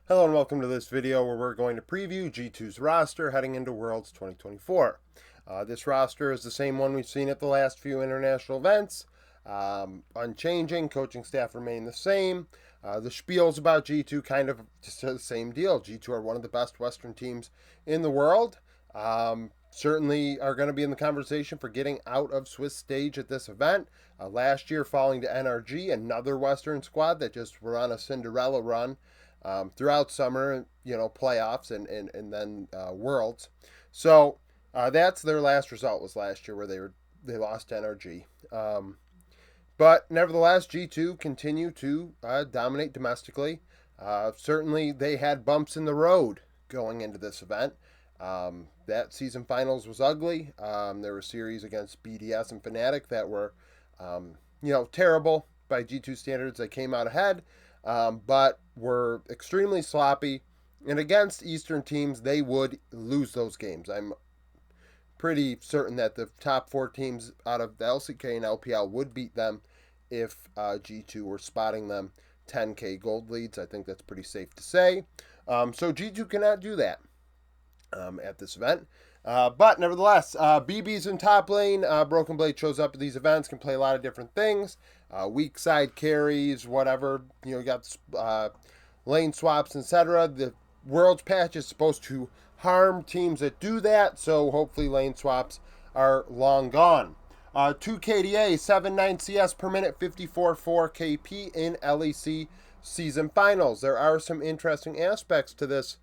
Hello and welcome to this video where we're going to preview G2's roster heading into Worlds 2024. This roster is the same one we've seen at the last few international events. Unchanging, coaching staff remain the same. The spiels about G2 kind of just the same deal. G2 are one of the best Western teams in the world. Certainly are going to be in the conversation for getting out of Swiss stage at this event. Last year falling to NRG, another Western squad that just were on a Cinderella run throughout summer, playoffs and then Worlds. So that's their last result was last year where they lost to NRG. But nevertheless, G2 continue to dominate domestically. Certainly, they had bumps in the road going into this event. That season finals was ugly. There were series against BDS and Fnatic that were, terrible by G2 standards. They came out ahead, but were extremely sloppy. And against Eastern teams, they would lose those games. I'm pretty certain that the top four teams out of the LCK and LPL would beat them if G2 were spotting them 10k gold leads. I think that's pretty safe to say. So G2 cannot do that at this event. But nevertheless, BB's in top lane. BrokenBlade shows up at these events, can play a lot of different things. Weak side carries, whatever. You got lane swaps, etc. The Worlds patch is supposed to harm teams that do that, so hopefully lane swaps are long gone. 2 KDA, 7.9 CS per minute, 54.4 KP in LEC season finals. There are some interesting aspects to this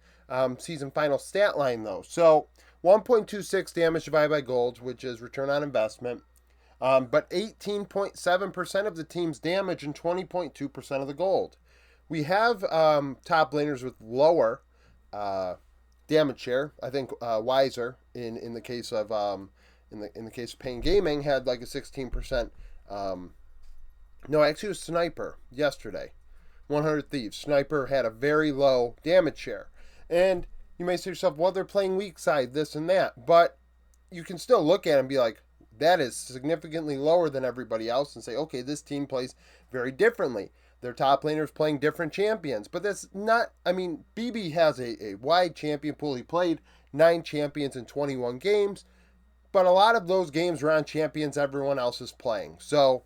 season final stat line, though. So 1.26 damage divided by golds, which is return on investment, but 18.7% of the team's damage and 20.2% of the gold. We have top laners with lower damage share. I think Wiser in the case of in the case of Pain Gaming had like a 16%. No, actually it was Sniper yesterday. 100 Thieves. Sniper had a very low damage share. And you may say to yourself, well, they're playing weak side, this and that. But you can still look at it and be like, that is significantly lower than everybody else and say, okay, this team plays very differently. Their top laners playing different champions. But that's not, BB has a wide champion pool. He played 9 champions in 21 games. But a lot of those games were on champions everyone else is playing. So,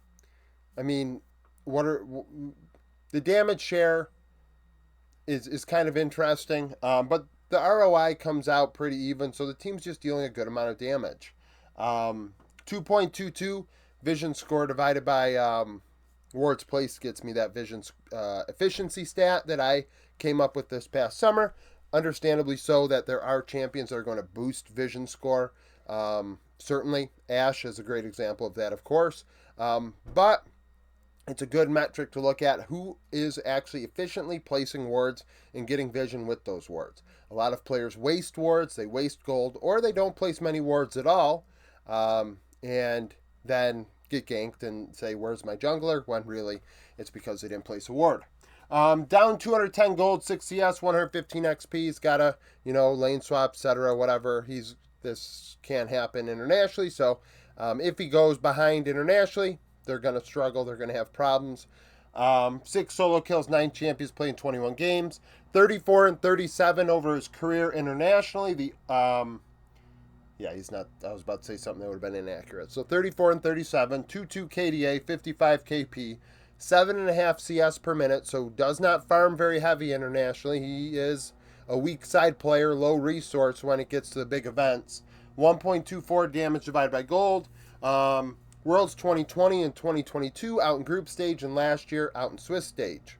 the damage share is kind of interesting. But the ROI comes out pretty even. So the team's just dealing a good amount of damage. 2.22 vision score divided by wards placed gets me that vision efficiency stat that I came up with this past summer. Understandably so that there are champions that are going to boost vision score. Certainly, Ashe is a great example of that, of course. But it's a good metric to look at who is actually efficiently placing wards and getting vision with those wards. A lot of players waste wards, they waste gold, or they don't place many wards at all, and then get ganked and say, where's my jungler? When really, it's because they didn't place a ward. Down 210 gold, 6 CS, 115 XP. He's got a, lane swap, etc., whatever. This can't happen internationally, so if he goes behind internationally, they're going to struggle. They're going to have problems. 6 solo kills, 9 champions playing 21 games. 34 and 37 over his career internationally. He's not. I was about to say something that would have been inaccurate. So 34 and 37, 2.2 KDA, 55 KP, 7.5 CS per minute. So does not farm very heavy internationally. He is a weak side player, low resource when it gets to the big events. 1.24 damage divided by gold. Worlds 2020 and 2022 out in group stage, and last year out in Swiss stage.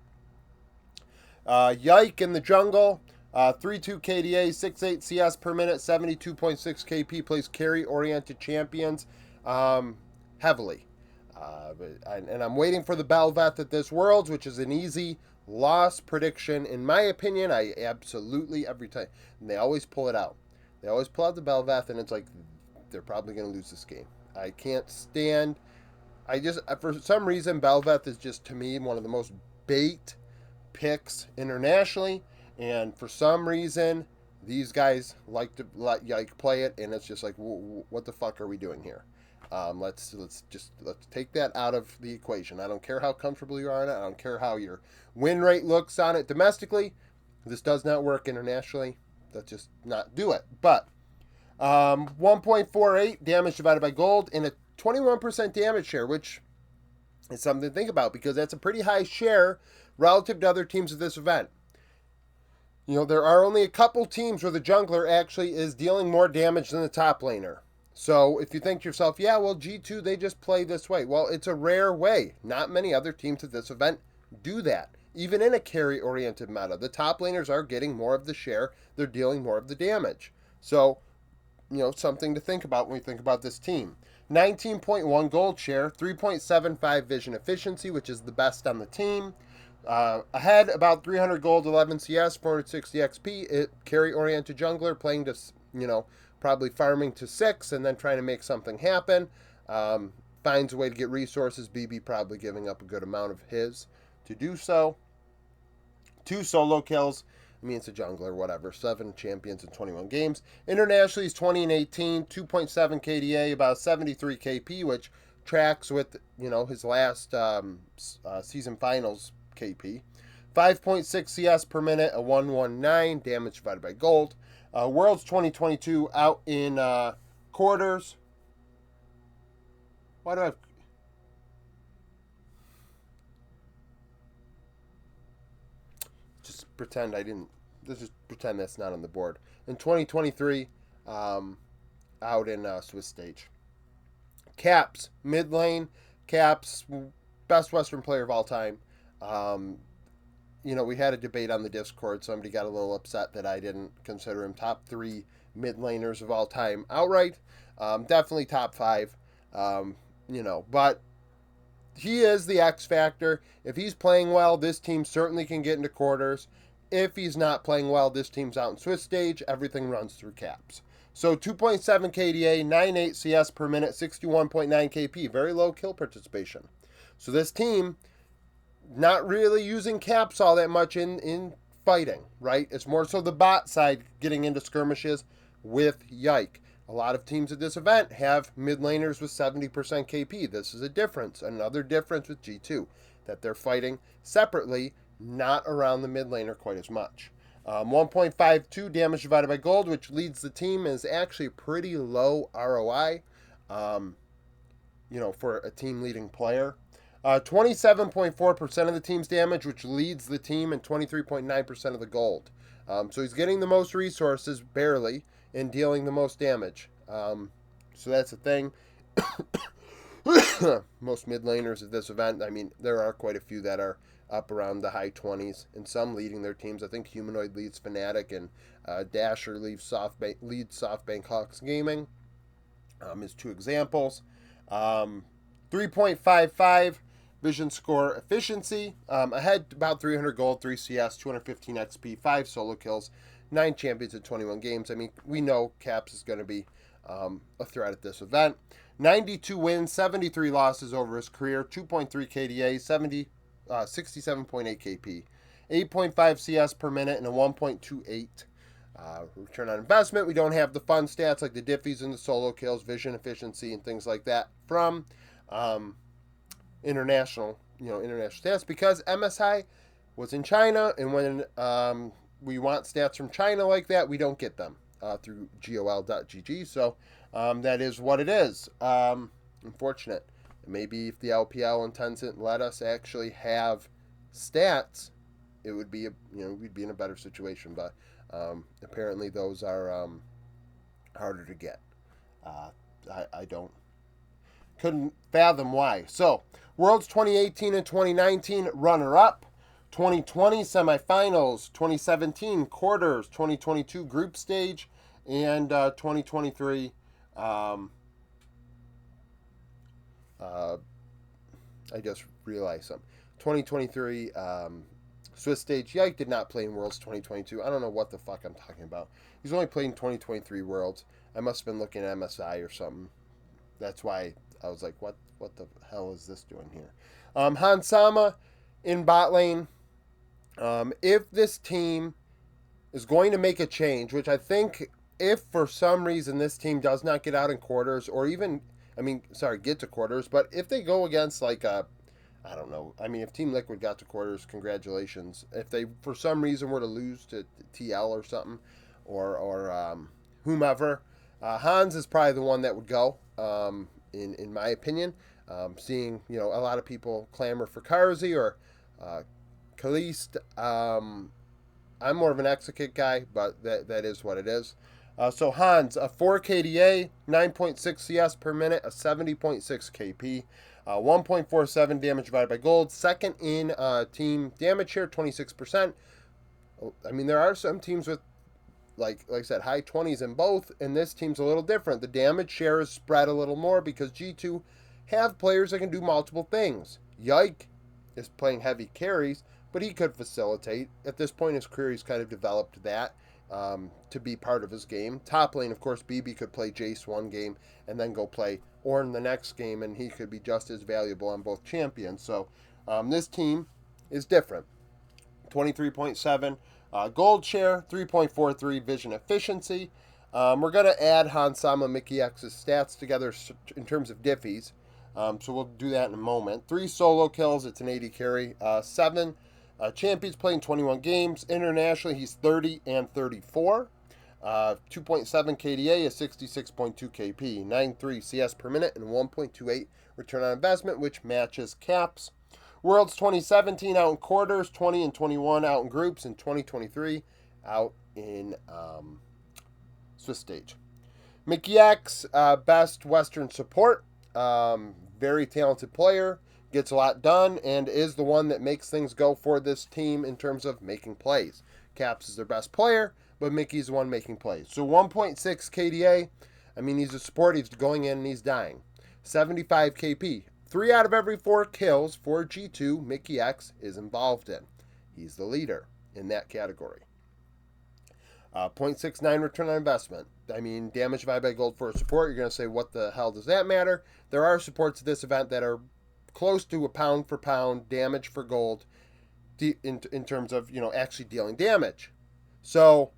Yike in the jungle. 3.2 KDA, 6.8 CS per minute, 72.6 KP, plays carry-oriented champions heavily. And I'm waiting for the Bel'Veth at this Worlds, which is an easy loss prediction. In my opinion, I absolutely, every time, and they always pull it out. They always pull out the Bel'Veth, and it's like, they're probably going to lose this game. I can't stand, for some reason, Bel'Veth is just, to me, one of the most bait picks internationally. And for some reason, these guys like to let Yike play it, and it's just like, what the fuck are we doing here? Let's take that out of the equation. I don't care how comfortable you are on it. I don't care how your win rate looks on it domestically. This does not work internationally. Let's just not do it. But 1.48 damage divided by gold and a 21% damage share, which is something to think about because that's a pretty high share relative to other teams at this event. You know, there are only a couple teams where the jungler actually is dealing more damage than the top laner. So if you think to yourself, yeah, well, G2, they just play this way. Well, it's a rare way. Not many other teams at this event do that. Even in a carry-oriented meta, the top laners are getting more of the share. They're dealing more of the damage. So, you know, something to think about when we think about this team. 19.1 gold share, 3.75 vision efficiency, which is the best on the team. Ahead, about 300 gold, 11 CS, 460 XP. Carry-oriented jungler, playing to, you know, probably farming to 6 and then trying to make something happen. Finds a way to get resources. BB probably giving up a good amount of his to do so. 2 solo kills. I mean, it's a jungler, whatever. 7 champions in 21 games. Internationally, he's 20 and 18, 2.7 KDA, about 73 KP, which tracks with, you know, his last season finals KP. 5.6 CS per minute, a 119 damage divided by gold. Worlds 2022 out in quarters. Why do I have... Just pretend I didn't... Let's just pretend that's not on the board. In 2023, out in Swiss stage. Caps, mid lane. Caps, best Western player of all time. You know, we had a debate on the Discord. Somebody got a little upset that I didn't consider him top 3 mid laners of all time outright. Definitely top 5. You know, but he is the X factor. If he's playing well, this team certainly can get into quarters. If he's not playing well, this team's out in Swiss stage. Everything runs through caps. So 2.7 KDA, 9.8 CS per minute, 61.9 KP. Very low kill participation. So this team, not really using caps all that much in fighting, right? It's more so the bot side getting into skirmishes with Yike. A lot of teams at this event have mid laners with 70% KP. This is a difference. Another difference with G2, that they're fighting separately, not around the mid laner quite as much. 1.52 damage divided by gold, which leads the team, is actually pretty low ROI, you know, for a team leading player. 27.4% of the team's damage, which leads the team, and 23.9% of the gold. So he's getting the most resources, barely, and dealing the most damage. So that's a thing. Most mid laners at this event, I mean, there are quite a few that are up around the high 20s, and some leading their teams. I think Humanoid leads Fnatic, and Dasher leads SoftBank Hawks Gaming, is 2 examples. 3.55 vision score efficiency. Ahead about 300 gold, 3 CS, 215 XP, 5 solo kills, 9 champions in 21 games. I mean, we know Caps is going to be a threat at this event. 92 wins, 73 losses over his career, 2.3 KDA, 67.8 KP, 8.5 CS per minute, and a 1.28 return on investment. We don't have the fun stats like the diffies and the solo kills, vision efficiency, and things like that from international stats, because MSI was in China, and when we want stats from China like that, we don't get them through gol.gg. So that is what it is. Unfortunate. Maybe if the LPL and Tencent let us actually have stats, it would be we'd be in a better situation. But apparently those are harder to get. I couldn't fathom why. So Worlds 2018 and 2019 runner-up, 2020 semifinals, 2017 quarters, 2022 group stage, and 2023. I just realized something. 2023 Swiss stage. Yike did not play in Worlds 2022. I don't know what the fuck I'm talking about. He's only played in 2023 Worlds. I must have been looking at MSI or something. That's why I was like, what the hell is this doing here? Hansama in bot lane. If this team is going to make a change, which I think if for some reason this team does not get out in quarters, or even, get to quarters, but if they go against like a I don't know. I mean, if Team Liquid got to quarters, congratulations. If they, for some reason, were to lose to TL or something, or whomever, Hans is probably the one that would go, in my opinion. Seeing, a lot of people clamor for Karzi or Kalist. I'm more of an Exekit guy, but that is what it is. So Hans, a 4 KDA, 9.6 CS per minute, a 70.6 KP, 1.47 damage divided by gold, second in team damage share, 26%. I mean, there are some teams with, like I said, high 20s in both, and this team's a little different. The damage share is spread a little more because G2 have players that can do multiple things. Yike is playing heavy carries, but he could facilitate. At this point in his career, he's kind of developed that to be part of his game. Top lane, of course, BB could play Jace one game and then go play Ornn the next game, and he could be just as valuable on both champions. So this team is different. 23.7 gold share, 3.43 vision efficiency. We're going to add Hansama Mikyx's stats together in terms of diffies. So we'll do that in a moment. 3 solo kills, it's an 80 carry. 7 champions playing 21 games. Internationally, he's 30 and 34. 2.7 KDA is 66.2 KP. 9.3 CS per minute and 1.28 return on investment, which matches Caps. Worlds 2017 out in quarters, 20 and 21 out in groups, and 2023 out in Swiss stage. Mikyx, best Western support. Very talented player, gets a lot done, and is the one that makes things go for this team in terms of making plays. Caps is their best player, but Mickey's the one making plays. So 1.6 KDA, I mean, he's a support, he's going in and he's dying. 75 KP. 3 out of every 4 kills for G2, Mikyx is involved in. He's the leader in that category. 0.69 return on investment. I mean, damage divided by gold for a support. You're going to say, what the hell does that matter? There are supports at this event that are close to a pound for pound damage for gold in terms of, actually dealing damage. So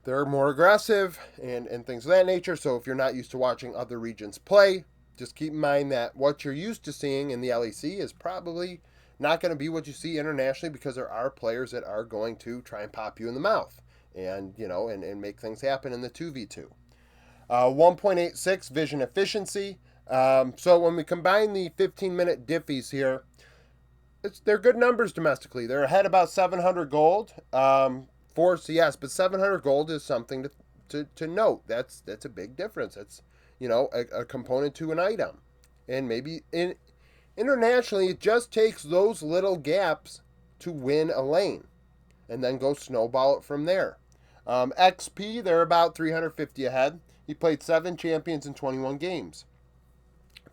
they're more aggressive and things of that nature. So if you're not used to watching other regions play, just keep in mind that what you're used to seeing in the LEC is probably not going to be what you see internationally, because there are players that are going to try and pop you in the mouth and make things happen in the 2v2. 1.86 vision efficiency. So when we combine the 15-minute diffies here, they're good numbers domestically. They're ahead about 700 gold for CS, but 700 gold is something to note. That's a big difference. That's a component to an item. And maybe internationally, it just takes those little gaps to win a lane and then go snowball it from there. XP, they're about 350 ahead. He played 7 champions in 21 games.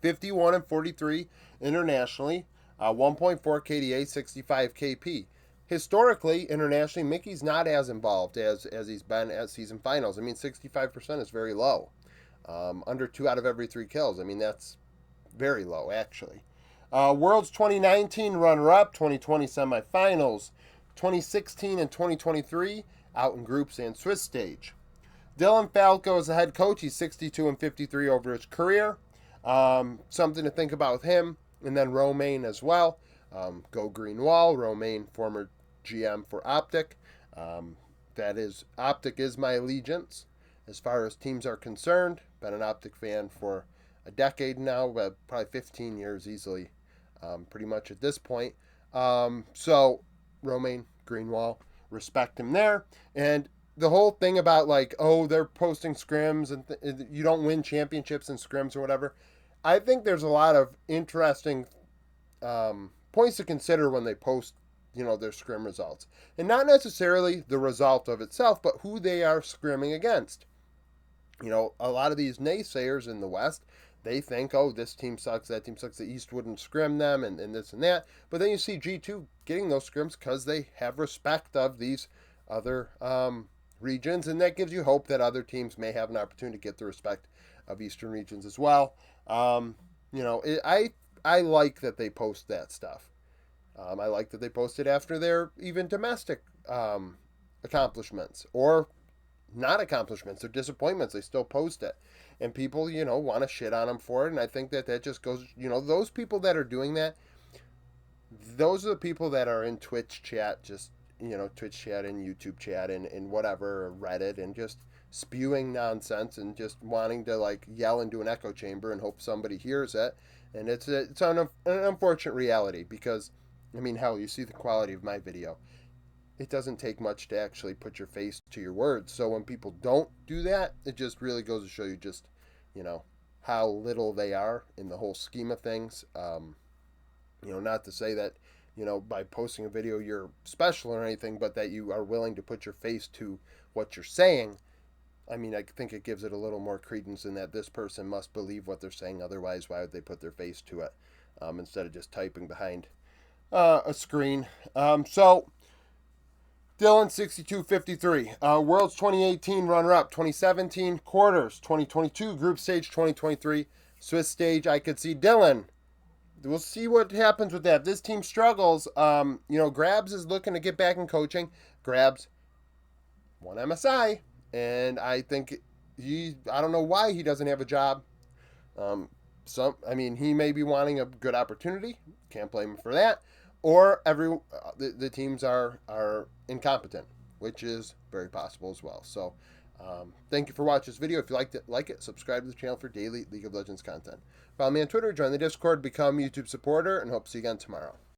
51 and 43 internationally. 1.4 KDA, 65 KP. Historically, internationally, Mickey's not as involved as he's been at season finals. I mean, 65% is very low. Under 2 out of every 3 kills. I mean, that's very low, actually. Worlds 2019 runner-up, 2020 semifinals, 2016 and 2023 out in groups and Swiss stage. Dylan Falco is the head coach. He's 62 and 53 over his career. Something to think about with him. And then Romain as well. Go Green Wall. Romain, former GM for Optic. Optic is my allegiance as far as teams are concerned. Been an Optic fan for a decade now, but probably 15 years easily, pretty much at this point. So Romain, Greenwall, respect him there. And the whole thing about they're posting scrims and you don't win championships in scrims or whatever. I think there's a lot of interesting points to consider when they post, their scrim results. And not necessarily the result of itself, but who they are scrimming against. A lot of these naysayers in the West, they think, this team sucks, that team sucks, the East wouldn't scrim them, and this and that. But then you see G2 getting those scrims because they have respect of these other regions, and that gives you hope that other teams may have an opportunity to get the respect of Eastern regions as well. I like that they post that stuff. I like that they post it after their even domestic accomplishments or not accomplishments or disappointments. They still post it, and people want to shit on them for it. And I think that just goes, those people that are doing that, those are the people that are in Twitch chat, just, Twitch chat and YouTube chat and whatever, Reddit, and just spewing nonsense and just wanting to like yell into an echo chamber and hope somebody hears it. And it's an unfortunate reality because, I mean, hell, you see the quality of my video. It doesn't take much to actually put your face to your words. So when people don't do that, it just really goes to show you just, you know, how little they are in the whole scheme of things. Not to say that, by posting a video you're special or anything, but that you are willing to put your face to what you're saying. I mean, I think it gives it a little more credence in that this person must believe what they're saying. Otherwise, why would they put their face to it instead of just typing behind a screen? So, Dylan 6253, Worlds 2018 runner up, 2017 quarters, 2022 group stage, 2023 Swiss stage. I could see Dylan. We'll see what happens with that. This team struggles. Grabs is looking to get back in coaching. Grabs won MSI, and I think I don't know why he doesn't have a job. He may be wanting a good opportunity. Can't blame him for that. Or the teams are incompetent, which is very possible as well. So, thank you for watching this video. If you liked it, like it, subscribe to the channel for daily League of Legends content. Follow me on Twitter, join the Discord, become a YouTube supporter, and hope to see you again tomorrow.